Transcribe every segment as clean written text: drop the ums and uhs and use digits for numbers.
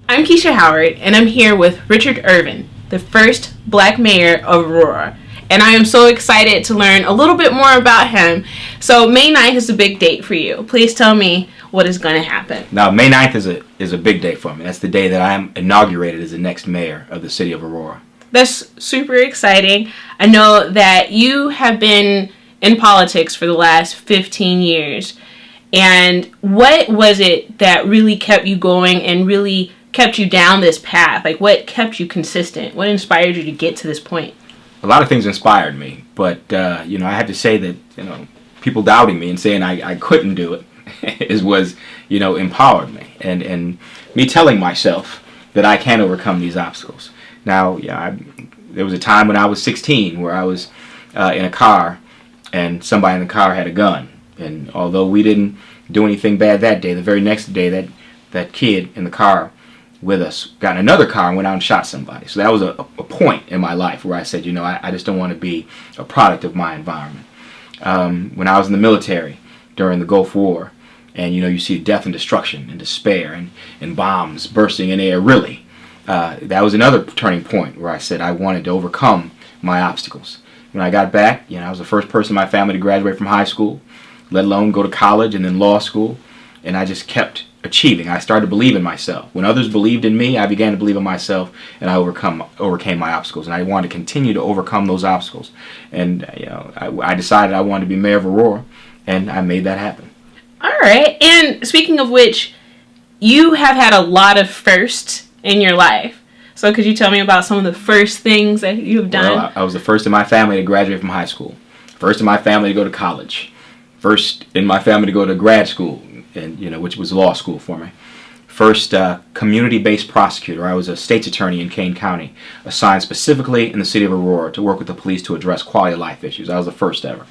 I'm Keisha Howard, and I'm here with Richard Irvin, the first Black mayor of Aurora. And I am so excited to learn a little bit more about him. So May 9th is a big date for you. Please tell me what is going to happen. Now, May 9th is a big day for me. That's the day that I am inaugurated as the next mayor of the city of Aurora. That's super exciting. I know that you have been in politics for the last 15 years. And what was it that really kept you going and really kept you down this path? Like, what kept you consistent? What inspired you to get to this point? A lot of things inspired me, but I have to say that people doubting me and saying I couldn't do it was empowered me, and me telling myself that I can overcome these obstacles. Now, there was a time when I was 16 where I was in a car, and somebody in the car had a gun, and although we didn't do anything bad that day, the very next day that kid in the car with us got in another car and went out and shot somebody. So that was a point in my life where I said, I just don't want to be a product of my environment. When I was in the military during the Gulf War, and you see death and destruction and despair and bombs bursting in the air, really, that was another turning point where I said I wanted to overcome my obstacles. When I got back, I was the first person in my family to graduate from high school, let alone go to college and then law school, and I just kept achieving. I started to believe in myself. When others believed in me, I began to believe in myself, and I overcame my obstacles, and I wanted to continue to overcome those obstacles. And I decided I wanted to be mayor of Aurora, and I made that happen. All right. And speaking of which, you have had a lot of firsts in your life. So could you tell me about some of the first things that you've done? Well, I was the first in my family to graduate from high school, first in my family to go to college, first in my family to go to grad school, and which was law school for me. First community-based prosecutor. I was a state's attorney in Kane County, assigned specifically in the city of Aurora to work with the police to address quality of life issues. I was the first ever.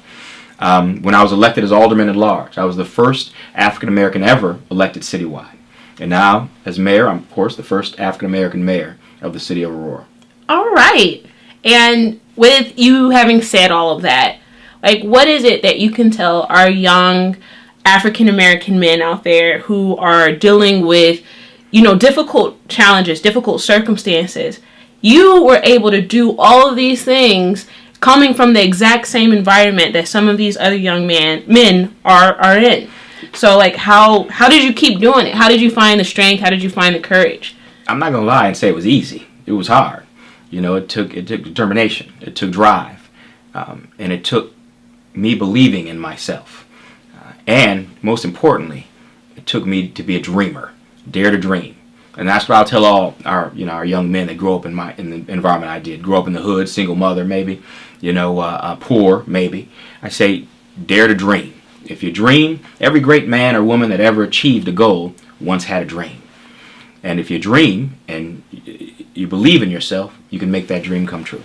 When I was elected as alderman at large, I was the first African American ever elected citywide. And now, as mayor, I'm of course the first African American mayor of the city of Aurora. All right. And with you having said all of that, like, what is it that you can tell our young African American men out there who are dealing with, difficult challenges, difficult circumstances? You were able to do all of these things coming from the exact same environment that some of these other young men are in. So, like, how did you keep doing it? How did you find the strength? How did you find the courage? I'm not gonna lie and say it was easy. It was hard. It took determination. It took drive, and it took me believing in myself. And most importantly, it took me to be a dreamer, dare to dream. And that's what I'll tell all our young men that grow up in the environment I did. Grew up in the hood, single mother maybe, poor maybe. I say, dare to dream. If you dream, every great man or woman that ever achieved a goal once had a dream. And if you dream and you believe in yourself, you can make that dream come true.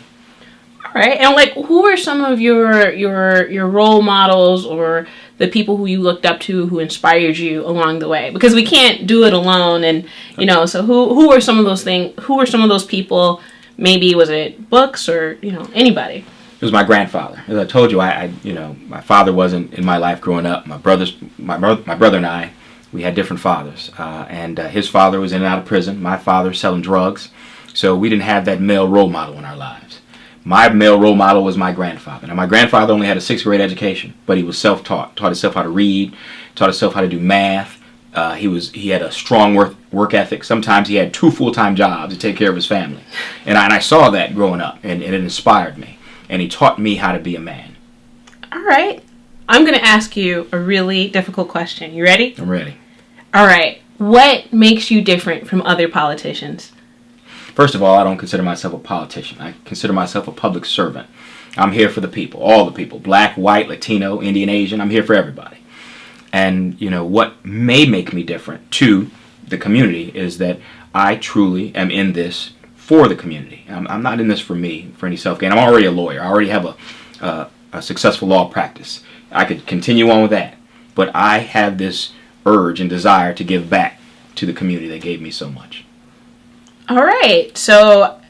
All right. And like, who are some of your role models or the people who you looked up to who inspired you along the way? Because we can't do it alone, and so who are some of those things? Who are some of those people? Maybe was it books or anybody? It was my grandfather. As I told you, my father wasn't in my life growing up. My brother and I, we had different fathers, and his father was in and out of prison. My father selling drugs, so we didn't have that male role model in our lives. My male role model was my grandfather. Now, my grandfather only had a 6th grade education, but he was self-taught, taught himself how to read, taught himself how to do math. He had a strong work ethic. Sometimes he had 2 full-time jobs to take care of his family, and I saw that growing up, and it inspired me. And he taught me how to be a man. All right. I'm going to ask you a really difficult question. You ready? I'm ready. All right. What makes you different from other politicians? First of all, I don't consider myself a politician. I consider myself a public servant. I'm here for the people, all the people, black, white, Latino, Indian, Asian. I'm here for everybody. And, what may make me different to the community is that I truly am in this for the community. I'm not in this for me, for any self-gain. I'm already a lawyer. I already have a successful law practice. I could continue on with that. But I have this urge and desire to give back to the community that gave me so much. All right. So,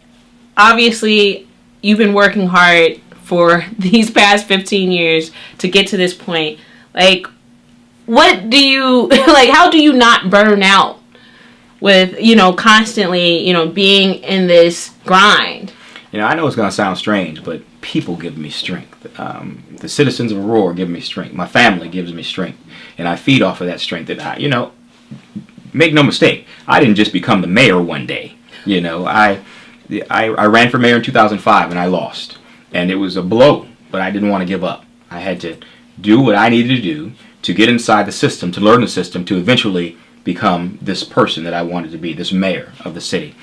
obviously, you've been working hard for these past 15 years to get to this point. Like, what do you, how do you not burn out with, constantly, being in this grind? I know it's going to sound strange, but people give me strength. The citizens of Aurora give me strength. My family gives me strength. And I feed off of that strength. And make no mistake, I didn't just become the mayor one day. I ran for mayor in 2005 and I lost. And it was a blow, but I didn't want to give up. I had to do what I needed to do to get inside the system, to learn the system, to become this person that I wanted to be, this mayor of the city.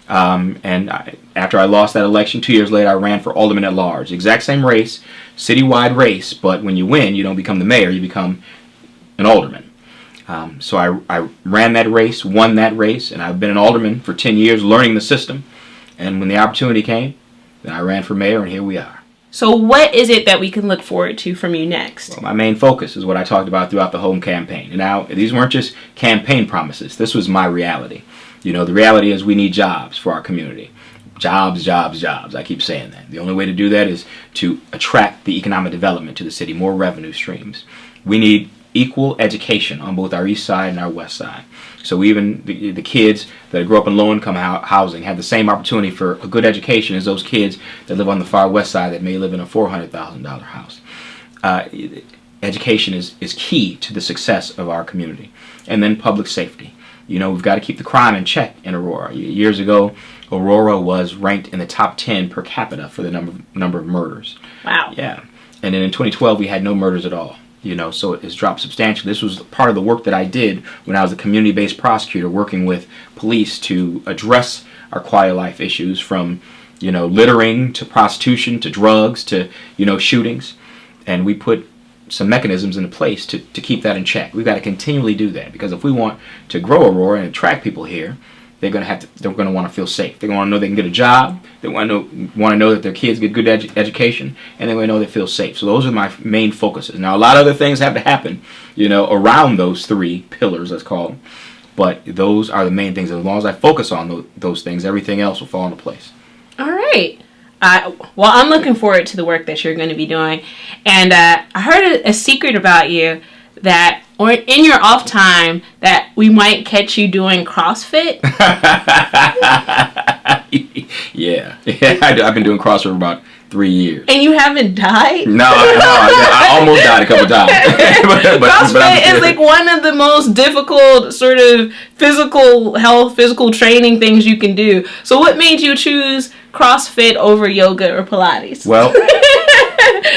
After I lost that election, 2 years later, I ran for alderman at large. Exact same race, citywide race, but when you win, you don't become the mayor, you become an alderman. So I ran that race, won that race, and I've been an alderman for 10 years, learning the system. And when the opportunity came, then I ran for mayor, and here we are. So what is it that we can look forward to from you next? Well, my main focus is what I talked about throughout the whole campaign. And now, these weren't just campaign promises. This was my reality. The reality is we need jobs for our community. Jobs, jobs, jobs. I keep saying that. The only way to do that is to attract the economic development to the city, more revenue streams. We need equal education on both our east side and our west side. So even the kids that grew up in low-income housing have the same opportunity for a good education as those kids that live on the far west side that may live in a $400,000 house. Education is key to the success of our community. And then public safety. We've got to keep the crime in check in Aurora. Years ago, Aurora was ranked in the top 10 per capita for the number of murders. Wow. Yeah. And then in 2012, we had no murders at all. So it has dropped substantially. This was part of the work that I did when I was a community-based prosecutor working with police to address our quality of life issues from, littering to prostitution to drugs to, shootings. And we put some mechanisms into place to keep that in check. We've got to continually do that because if we want to grow Aurora and attract people here, they're going to want to feel safe. They're going to want to know they can get a job. They want to know that their kids get good education, and they want to know they feel safe. So those are my main focuses. Now, a lot of other things have to happen, around those three pillars, let's call them. But those are the main things. As long as I focus on those things, everything else will fall into place. All right. Well, I'm looking forward to the work that you're going to be doing. And I heard a secret about you that, or in your off time, that we might catch you doing CrossFit. Yeah, I've been doing CrossFit for about 3 years. And you haven't died? No, I almost died a couple times. CrossFit is like one of the most difficult sort of physical training things you can do. So what made you choose CrossFit over yoga or Pilates? Well,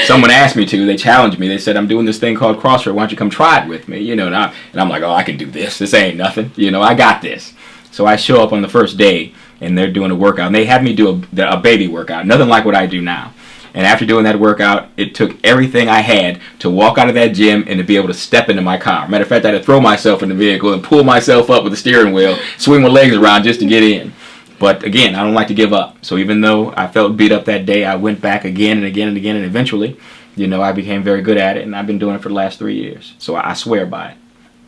someone asked me to. They challenged me. They said, I'm doing this thing called CrossFit. Why don't you come try it with me? And I'm like, oh, I can do this. This ain't nothing. I got this. So I show up on the first day, and they're doing a workout. And they had me do a baby workout, nothing like what I do now. And after doing that workout, it took everything I had to walk out of that gym and to be able to step into my car. Matter of fact, I had to throw myself in the vehicle and pull myself up with the steering wheel, swing my legs around just to get in. But again, I don't like to give up. So even though I felt beat up that day, I went back again and again and again, and eventually, I became very good at it, and I've been doing it for the last 3 years. So I swear by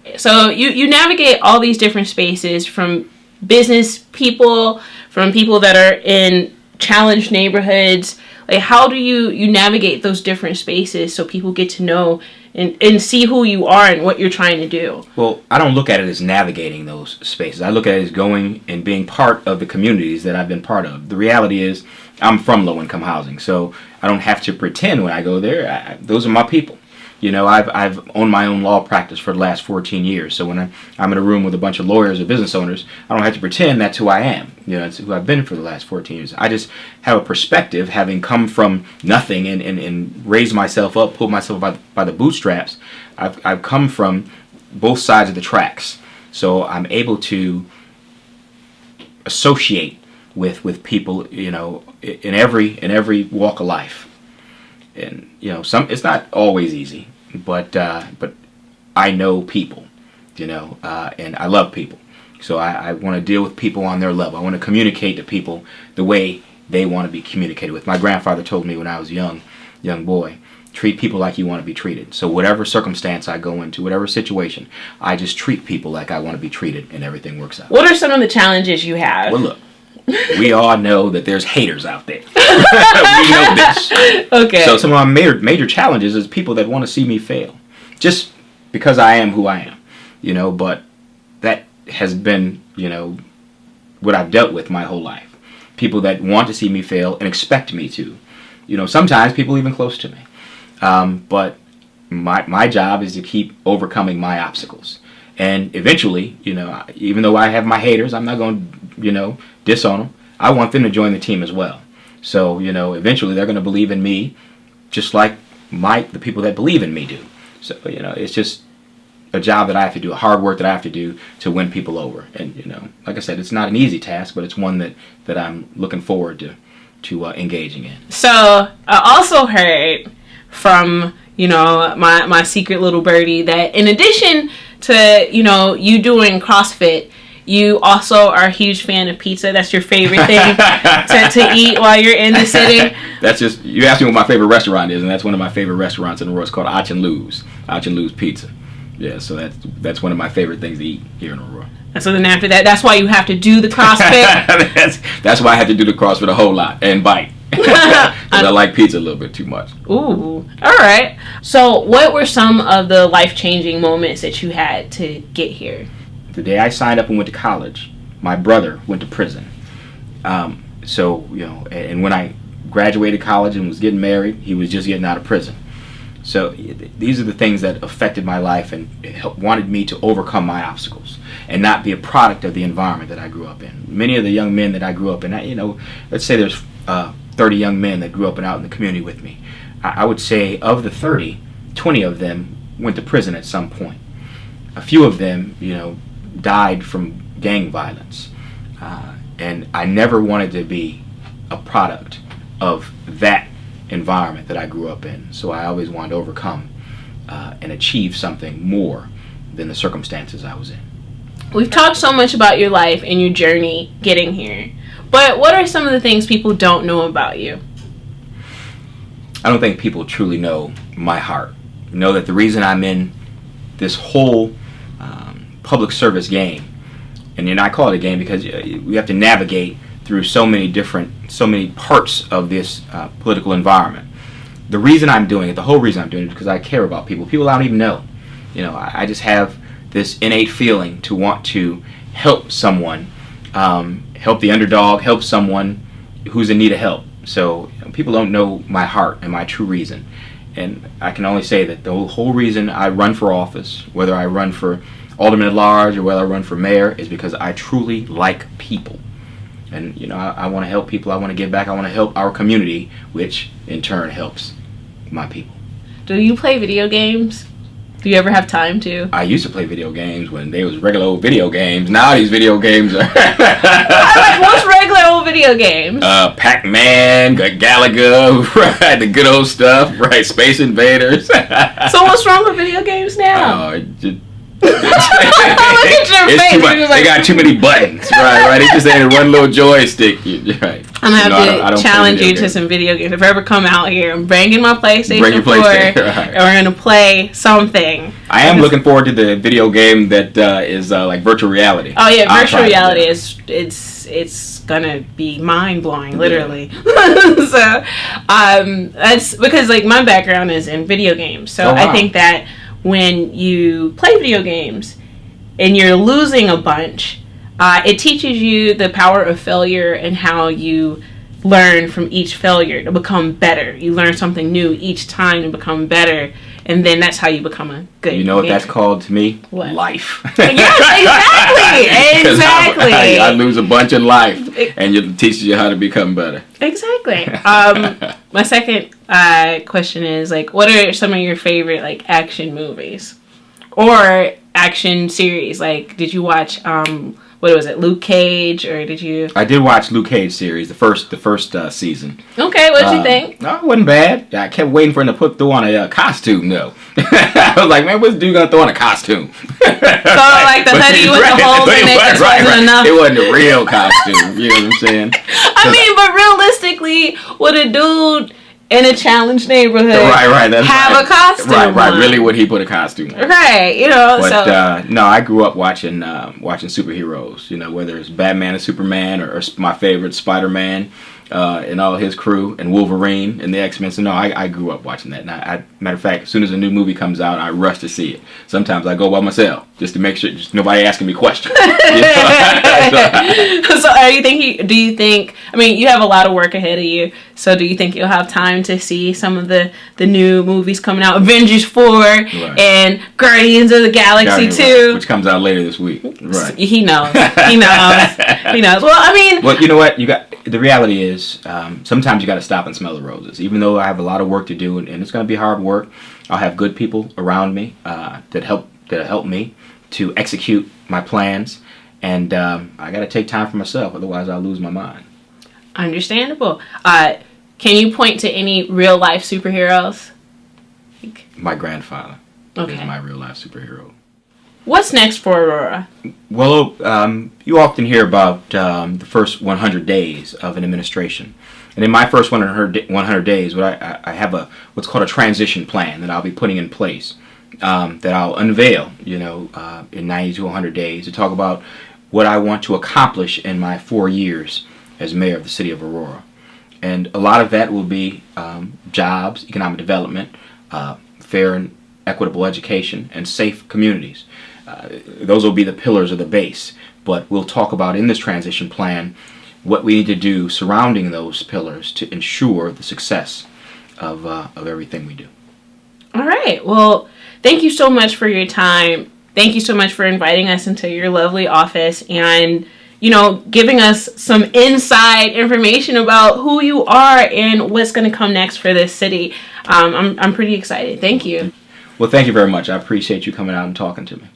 it. So you navigate all these different spaces, from business people, from people that are in challenged neighborhoods. Like, how do you navigate those different spaces so people get to know and see who you are and what you're trying to do? Well, I don't look at it as navigating those spaces. I look at it as going and being part of the communities that I've been part of. The reality is I'm from low-income housing, so I don't have to pretend when I go there. Those are my people. I've owned my own law practice for the last 14 years. So when I'm in a room with a bunch of lawyers or business owners, I don't have to pretend that's who I am. It's who I've been for the last 14 years. I just have a perspective, having come from nothing and raised myself up, pulled myself by the bootstraps. I've come from both sides of the tracks. So I'm able to associate with people, in every walk of life. And it's not always easy, but I know people, and I love people. So I want to deal with people on their level. I want to communicate to people the way they want to be communicated with. My grandfather told me when I was a young boy, treat people like you want to be treated. So whatever circumstance I go into, whatever situation, I just treat people like I want to be treated, and everything works out. What are some of the challenges you have? Well, look. We all know that there's haters out there. We know this. Okay. So some of my major challenges is people that want to see me fail. Just because I am who I am. But that has been, what I've dealt with my whole life. People that want to see me fail and expect me to. Sometimes people even close to me. But my job is to keep overcoming my obstacles. And eventually, even though I have my haters, I'm not going to, disown them. I want them to join the team as well. So, eventually they're going to believe in me just like the people that believe in me do. So, it's just a job that I have to do, a hard work that I have to do to win people over. And, like I said, it's not an easy task, but it's one that I'm looking forward to engaging in. So, I also heard from, my secret little birdie that in addition to, you doing CrossFit, you also are a huge fan of pizza. That's your favorite thing to eat while you're in the city. That's just, you asked me what my favorite restaurant is, and that's one of my favorite restaurants in Aurora. It's called Ach and Lou's Pizza. Yeah, so that's one of my favorite things to eat here in Aurora. And so then after that, that's why you have to do the CrossFit? that's why I have to do the CrossFit a whole lot and bite. Because I like pizza a little bit too much. Ooh, all right. So what were some of the life-changing moments that you had to get here? The day I signed up and went to college, my brother went to prison. And when I graduated college and was getting married, he was just getting out of prison. So these are the things that affected my life and wanted me to overcome my obstacles and not be a product of the environment that I grew up in. Many of the young men that I grew up in, let's say there's 30 young men that grew up and out in the community with me. I would say of the 30, 20 of them went to prison at some point. A few of them, died from gang violence. And I never wanted to be a product of that environment that I grew up in. So I always wanted to overcome and achieve something more than the circumstances I was in. We've talked so much about your life and your journey getting here. But what are some of the things people don't know about you? I don't think people truly know my heart. Know that the reason I'm in this whole public service game, and I call it a game because we have to navigate through so many parts of this political environment. The reason I'm doing it, the whole reason I'm doing it, is because I care about people. People I don't even know. I just have this innate feeling to want to help someone, help the underdog, help someone who's in need of help. So people don't know my heart and my true reason. And I can only say that the whole reason I run for office, whether I run for alderman at large or whether I run for mayor, is because I truly like people. And, I want to help people. I want to give back. I want to help our community, which in turn helps my people. Do you play video games? Do you ever have time to? I used to play video games when they was regular old video games. Now these video games are... What's regular old video games? Pac-Man, Galaga, right, the good old stuff, right, Space Invaders. So what's wrong with video games now? Look at your face. They got too many buttons, right? They just ain't one little joystick, right? I'm gonna have to challenge you to some video games. If I ever come out here, I'm bringing my PlayStation 4, right. And we're gonna play something. I am looking forward to the video game that is like virtual reality. Oh yeah, virtual reality is it's gonna be mind blowing, literally. Yeah. So that's because my background is in video games, so I think that when you play video games and you're losing a bunch, it teaches you the power of failure and how you learn from each failure to become better. You learn something new each time to become better, and then that's how you become a good You know what gamer. That's called to me? What? Life. Yes, exactly. I lose a bunch in life, and it teaches you how to become better. Exactly. My second question is, what are some of your favorite, action movies? Or action series? Did you watch, what was it, Luke Cage, or did you... I did watch Luke Cage series, the first season. Okay, what'd you think? No, it wasn't bad. I kept waiting for him to throw on a costume, though. I was like, man, what's the dude gonna throw on a costume? So, the hoodie with the holes in it just wasn't enough? It wasn't a real costume, you know what I'm saying? But realistically, would a dude in a challenged neighborhood have a costume Right, really would he put a costume on? Right, But, no, I grew up watching superheroes, whether it's Batman and Superman or my favorite, Spider-Man. and all his crew, and Wolverine and the X-Men. So no, I grew up watching that. And matter of fact, as soon as a new movie comes out, I rush to see it. Sometimes I go by myself just to make sure just nobody asking me questions. So do you think, I mean, you have a lot of work ahead of you, so do you think you'll have time to see some of the new movies coming out? Avengers 4 right. and Guardians of the Galaxy 2. Right, which comes out later this week. Right. He knows. He knows. Well, I mean... Well, you know what? The reality is, sometimes you got to stop and smell the roses. Even though I have a lot of work to do, and it's going to be hard work, I'll have good people around me that help me to execute my plans. And I got to take time for myself, otherwise I'll lose my mind. Understandable. Can you point to any real life superheroes? My grandfather is my real life superhero. What's next for Aurora? Well, you often hear about the first 100 days of an administration. And in my first 100 days, I have what's called a transition plan that I'll be putting in place that I'll unveil, in 90 to 100 days to talk about what I want to accomplish in my 4 years as mayor of the city of Aurora. And a lot of that will be jobs, economic development, fair and equitable education, and safe communities. Those will be the pillars of the base. But we'll talk about in this transition plan what we need to do surrounding those pillars to ensure the success of everything we do. All right. Well, thank you so much for your time. Thank you so much for inviting us into your lovely office and, giving us some inside information about who you are and what's going to come next for this city. I'm pretty excited. Thank you. Well, thank you very much. I appreciate you coming out and talking to me.